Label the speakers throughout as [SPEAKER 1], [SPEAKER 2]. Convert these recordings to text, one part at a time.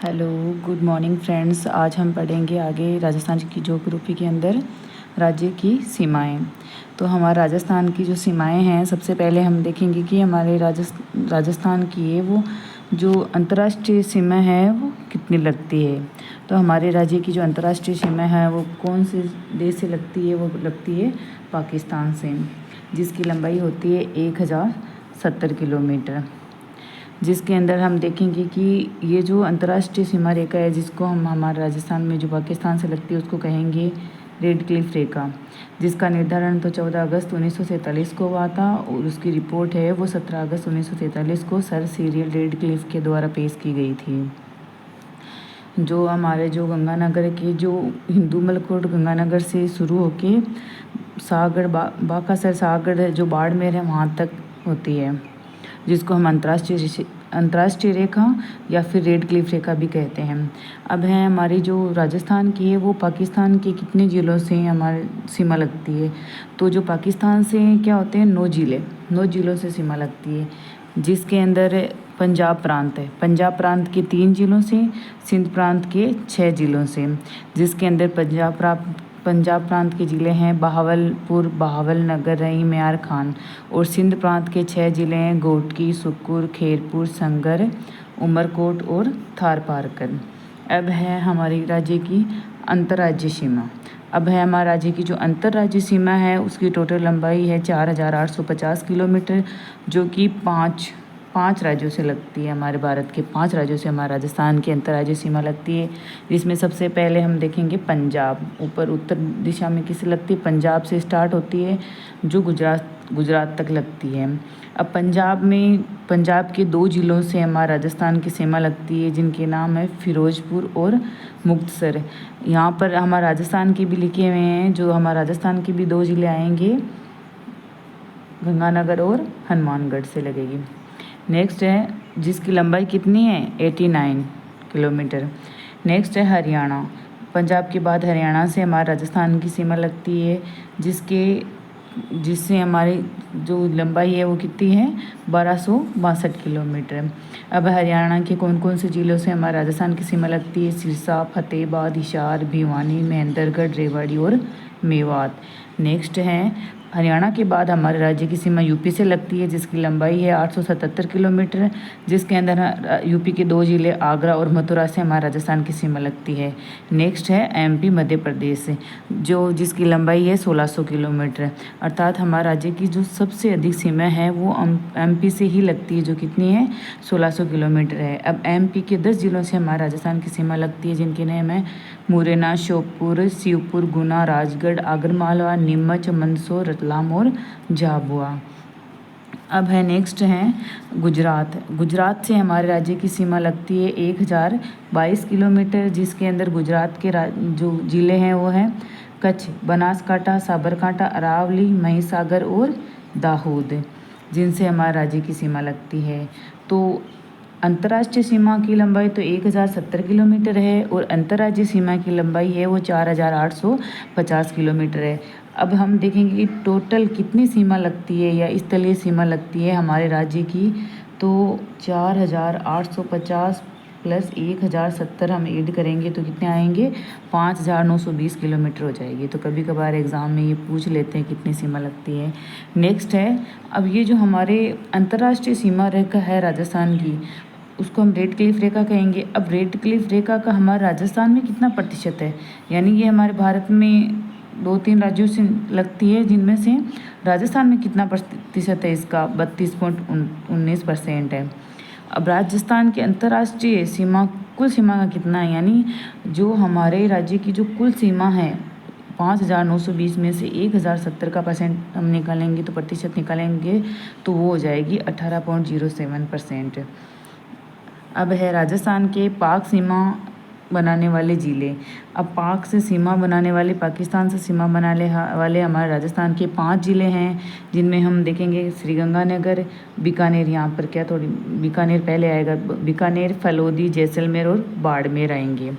[SPEAKER 1] Hello, good morning friends. आज हम पढ़ेंगे आगे राजस्थान की ज्योग्राफी के अंदर राज्य की सीमाएं। तो हमारे राजस्थान की जो सीमाएं हैं, सबसे पहले हम देखेंगे कि हमारे राजस्थान की है वो जो अंतर्राष्ट्रीय सीमा है वो कितनी लगती है। तो हमारे राज्य की जो अंतर्राष्ट्रीय सीमा है वो कौन से देश से लगती है, वो लगती है पाकिस्तान से, जिसकी लंबाई होती है 1070 किलोमीटर। जिसके अंदर हम देखेंगे कि ये जो अंतर्राष्ट्रीय सीमा रेखा है, जिसको हम हमारे राजस्थान में जो पाकिस्तान से लगती है उसको कहेंगे रेड क्लिफ रेखा, जिसका निर्धारण तो 14 अगस्त 1947 को हुआ था और उसकी रिपोर्ट है वो 17 अगस्त 1947 को सर सिरिल रेड क्लिफ के द्वारा पेश की गई थी। जो हमारे जो गंगानगर के जो हिंदू मलकोट गंगानगर से शुरू होके सागर बाकासर सागर जो बाड़मेर है वहाँ तक होती है, जिसको हम अंतर्राष्ट्रीय रेखा या फिर रेड क्लिफ रेखा भी कहते हैं। अब है हमारी जो राजस्थान की है वो पाकिस्तान के कितने ज़िलों से हमारी सीमा लगती है। तो जो पाकिस्तान से क्या होते हैं 9 ज़िलों से सीमा लगती है, जिसके अंदर पंजाब प्रांत है। पंजाब प्रांत के 3 ज़िलों से, सिंध प्रांत के 6 ज़िलों से, जिसके अंदर पंजाब प्रांत के ज़िले हैं बहावलपुर, बहावलनगर, रई, मेयार खान, और सिंध प्रांत के 6 ज़िले हैं घोटकी, सुक्कुर, खैरपुर, संगर, उमरकोट और थारपारकर। अब है हमारी राज्य की अंतर्राज्यीय सीमा। अब है हमारे राज्य की जो अंतर्राज्यीय सीमा है उसकी टोटल लंबाई है 4850 किलोमीटर, जो कि पाँच राज्यों से लगती है। हमारे भारत के 5 राज्यों से हमारे राजस्थान की अंतर्राज्यीय सीमा लगती है, जिसमें सबसे पहले हम देखेंगे पंजाब। ऊपर उत्तर दिशा में किसे लगती है, पंजाब से स्टार्ट होती है जो गुजरात तक लगती है। अब पंजाब के 2 ज़िलों से हमारे राजस्थान की सीमा लगती है, जिनके नाम है फिरोजपुर और मुक्तसर। यहाँ पर हमारे राजस्थान के भी लिखे हुए हैं, जो हमारे राजस्थान के भी 2 ज़िले आएंगे, गंगानगर और हनुमानगढ़ से लगेगी। नेक्स्ट है जिसकी लंबाई कितनी है 89 किलोमीटर। नेक्स्ट है हरियाणा। पंजाब के बाद हरियाणा से हमारे राजस्थान की सीमा लगती है, जिससे हमारी जो लंबाई है वो कितनी है 1262 किलोमीटर। अब हरियाणा के कौन कौन से ज़िलों से हमारे राजस्थान की सीमा लगती है, सिरसा, फतेहाबाद, हिसार, भिवानी, महेंद्रगढ़, रेवाड़ी और मेवात। नेक्स्ट है हरियाणा के बाद हमारे राज्य की सीमा यूपी से लगती है, जिसकी लंबाई है 877 किलोमीटर, जिसके अंदर यूपी के 2 ज़िले आगरा और मथुरा से हमारे राजस्थान की सीमा लगती है। नेक्स्ट है एमपी मध्य प्रदेश से, जिसकी लंबाई है 1600 किलोमीटर। अर्थात हमारे राज्य की जो सबसे अधिक सीमा है वो एमपी से ही लगती है, जो कितनी है 1600 किलोमीटर है। अब एमपी के 10 ज़िलों से हमारे राजस्थान की सीमा लगती है, जिनके नाम है मुरैना, श्योपुर, शिवपुर, गुना, राजगढ़, आगरमालवा, नीमच, मंदसौर, रतलाम और झाबुआ। अब है नेक्स्ट है गुजरात से हमारे राज्य की सीमा लगती है 1022 किलोमीटर, जिसके अंदर गुजरात के जो ज़िले हैं वो हैं कच्छ, बनासकांठा, साबरकांठा, अरावली, महिसागर और दाहोद, जिनसे हमारे राज्य की सीमा लगती है। तो अंतर्राष्ट्रीय सीमा की लंबाई तो 1070 किलोमीटर है और अंतर्राज्यीय सीमा की लंबाई है वो 4850 किलोमीटर है। अब हम देखेंगे कि टोटल कितनी सीमा लगती है या स्थलीय सीमा लगती है हमारे राज्य की। तो 4850 प्लस 1070 हम ऐड करेंगे तो कितने आएंगे 5920 किलोमीटर हो जाएगी। तो कभी कभार एग्ज़ाम में ये पूछ लेते हैं कितनी सीमा लगती है। नेक्स्ट है, अब ये जो हमारे अंतर्राष्ट्रीय सीमा रेखा है राजस्थान की, उसको हम रेड क्लिफ रेखा कहेंगे। अब रेड क्लिफ रेखा का हमारे राजस्थान में कितना प्रतिशत है, यानी ये हमारे भारत में 2-3 राज्यों से लगती है, जिनमें से राजस्थान में कितना प्रतिशत है इसका 32.19% है। अब राजस्थान की अंतर्राष्ट्रीय सीमा कुल सीमा का कितना है, यानी जो हमारे राज्य की जो कुल सीमा है 5920 में से 1070 का परसेंट हम निकालेंगे, तो प्रतिशत निकालेंगे तो वो हो जाएगी 18.07%। अब है राजस्थान के पाक सीमा बनाने वाले ज़िले। अब पाक से सीमा बनाने वाले, पाकिस्तान से सीमा बनाने वाले हमारे राजस्थान के 5 ज़िले हैं, जिनमें हम देखेंगे श्रीगंगानगर, बीकानेर, यहाँ पर क्या थोड़ी बीकानेर पहले आएगा, बीकानेर, फलोदी, जैसलमेर और बाड़मेर आएंगे।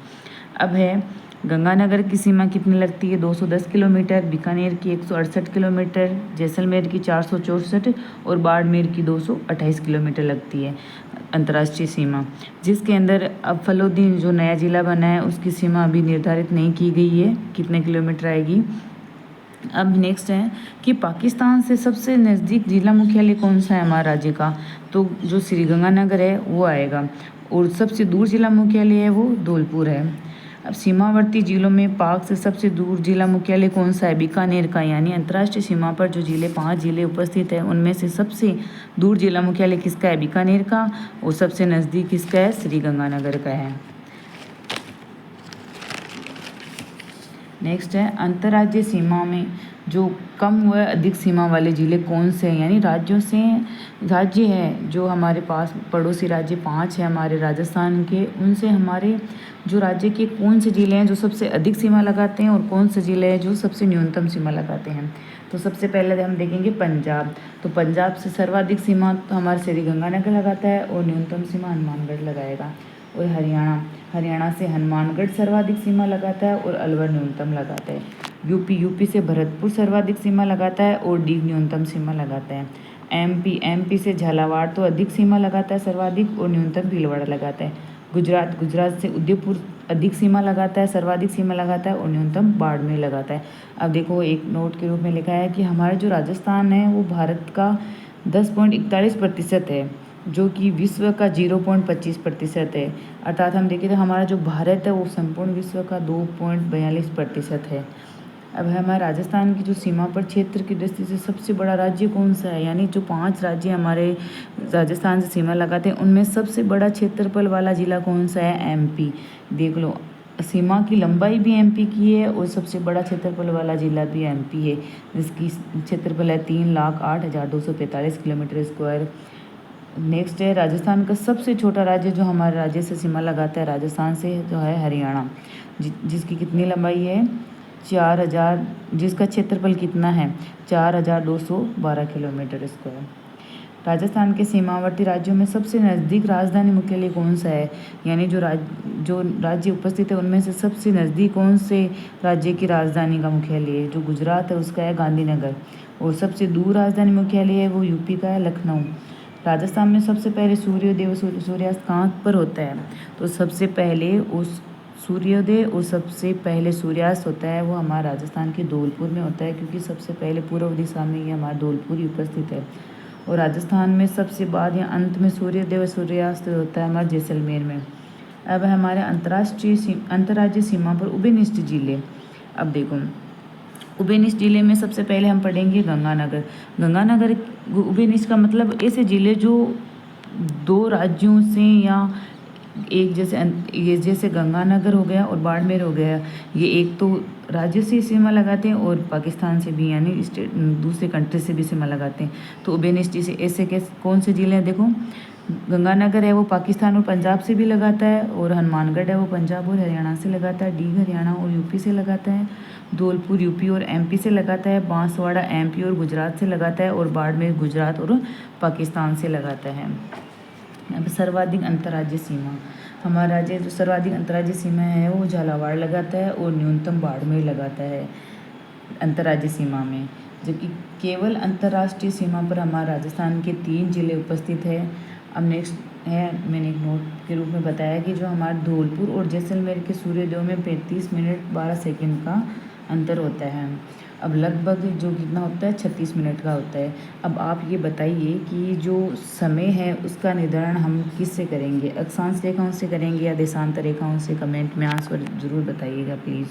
[SPEAKER 1] अब है गंगानगर की सीमा कितनी लगती है? 210 किलोमीटर, बीकानेर की 168 किलोमीटर, जैसलमेर की 464 और बाड़मेर की 228 किलोमीटर लगती है अंतर्राष्ट्रीय सीमा, जिसके अंदर अब फलोदीन जो नया ज़िला बना है उसकी सीमा अभी निर्धारित नहीं की गई है कितने किलोमीटर आएगी। अब नेक्स्ट है कि पाकिस्तान से सबसे नज़दीक जिला मुख्यालय कौन सा है हमारे राज्य का? तो जो श्रीगंगानगर है वो आएगा, और सबसे दूर जिला मुख्यालय है वो धौलपुर है। अब सीमावर्ती जिलों में पाक से सबसे दूर जिला मुख्यालय कौन सा है? बीकानेर का, यानी अंतर्राष्ट्रीय सीमा पर जो जिले 5 जिले उपस्थित है उनमें से सबसे दूर जिला मुख्यालय किसका है? बीकानेर का, और सबसे नज़दीक किसका है? श्रीगंगानगर का है। नेक्स्ट है अंतर्राज्यीय सीमा में जो कम व अधिक सीमा वाले ज़िले कौन से हैं? यानी राज्यों से राज्य है जो हमारे पास पड़ोसी राज्य 5 है हमारे राजस्थान के, उनसे हमारे जो राज्य के कौन से ज़िले हैं जो सबसे अधिक सीमा लगाते हैं और कौन से ज़िले हैं जो सबसे न्यूनतम सीमा लगाते हैं। तो सबसे पहले हम देखेंगे पंजाब। तो पंजाब से सर्वाधिक सीमा तो हमारे श्रीगंगानगर लगाता है और न्यूनतम सीमा हनुमानगढ़ लगाएगा। और हरियाणा से हनुमानगढ़ सर्वाधिक सीमा लगाता है और अलवर न्यूनतम लगाता है। यूपी से भरतपुर सर्वाधिक सीमा लगाता है और डीग न्यूनतम सीमा लगाता है। एमपी से झालावाड़ तो अधिक सीमा लगाता है सर्वाधिक, और न्यूनतम भीलवाड़ा लगाता है। गुजरात से उदयपुर अधिक सीमा लगाता है, सर्वाधिक सीमा लगाता है और न्यूनतम बाड़मेर लगाता है। अब देखो एक नोट के रूप में लिखा है कि हमारे जो राजस्थान है वो भारत का 10.41% है, जो कि विश्व का 0.25% है। अर्थात हम देखें तो हमारा जो भारत है वो संपूर्ण विश्व का 2.42% है। अब है हमारे राजस्थान की जो सीमा पर क्षेत्र की दृष्टि से सबसे बड़ा राज्य कौन सा है? यानी जो 5 राज्य हमारे राजस्थान से सीमा लगाते हैं उनमें सबसे बड़ा क्षेत्रफल वाला जिला कौन सा है? एमपी। देख लो सीमा की लंबाई भी एमपी की है और सबसे बड़ा क्षेत्रफल वाला जिला भी एमपी है, जिसकी क्षेत्रफल है 3,08,245 किलोमीटर स्क्वायर। नेक्स्ट है राजस्थान का सबसे छोटा राज्य जो हमारे राज्य से सीमा लगाता है राजस्थान से जो है हरियाणा, जिसकी कितनी लंबाई है? 4,000, जिसका क्षेत्रफल कितना है? 4,212 किलोमीटर स्क्वायर। राजस्थान के सीमावर्ती राज्यों में सबसे नज़दीक राजधानी मुख्यालय कौन सा है? यानी जो राज्य उपस्थित है उनमें से सबसे नज़दीक कौन से राज्य की राजधानी का मुख्यालय है? जो गुजरात है उसका है गांधीनगर, और सबसे दूर राजधानी मुख्यालय है वो यूपी का है लखनऊ। राजस्थान में सबसे पहले सूर्योदय व सूर्यास्त कहाँ पर होता है? तो सबसे पहले उस सूर्योदय और सबसे पहले सूर्यास्त होता है वो हमारे राजस्थान के धौलपुर में होता है, क्योंकि सबसे पहले पूर्व दिशा में ये हमारा धौलपुर ही उपस्थित है। और राजस्थान में सबसे बाद या अंत में सूर्योदय व सूर्यास्त होता है हमारे जैसलमेर में। अब हमारे अंतर्राज्यीय सीमा पर उभयनिष्ठ जिले। अब देखो उभयनिष्ठ जिले में सबसे पहले हम पढ़ेंगे गंगानगर उभयनिष्ठ का मतलब ऐसे जिले जो 2 राज्यों से या एक जैसे गंगानगर हो गया और बाड़मेर हो गया, ये एक तो राज्य से सीमा लगाते हैं और पाकिस्तान से भी, यानी दूसरे कंट्री से भी सीमा लगाते हैं। तो उभयनिष्ठ ऐसे कौन से ज़िले हैं? देखो गंगानगर है वो पाकिस्तान और पंजाब से भी लगाता है, और हनुमानगढ़ है वो पंजाब और हरियाणा से लगाता है, डीग हरियाणा और यूपी से लगाता है, धौलपुर यूपी और एमपी से लगाता है, बांसवाड़ा एमपी और गुजरात से लगाता है, और बाड़मेर गुजरात और पाकिस्तान से लगाता है। अब सर्वाधिक अंतर्राज्यीय सीमा, हमारा राज्य जो सर्वाधिक अंतर्राज्यीय सीमा है वो झालावाड़ लगाता है और न्यूनतम बाड़मेर लगाता है अंतर्राज्यीय सीमा में, जबकि केवल अंतर्राष्ट्रीय सीमा पर हमारे राजस्थान के 3 जिले उपस्थित है। अब नेक्स्ट है, मैंने एक नोट के रूप में बताया कि जो हमारे धौलपुर और जैसलमेर के सूर्योदय में 35 मिनट 12 सेकंड का अंतर होता है। अब लगभग जो कितना होता है 36 मिनट का होता है। अब आप ये बताइए कि जो समय है उसका निर्धारण हम किससे करेंगे? अक्षांश रेखाओं से करेंगे या देशांतर रेखाओं से? कमेंट में आंसर ज़रूर बताइएगा प्लीज़।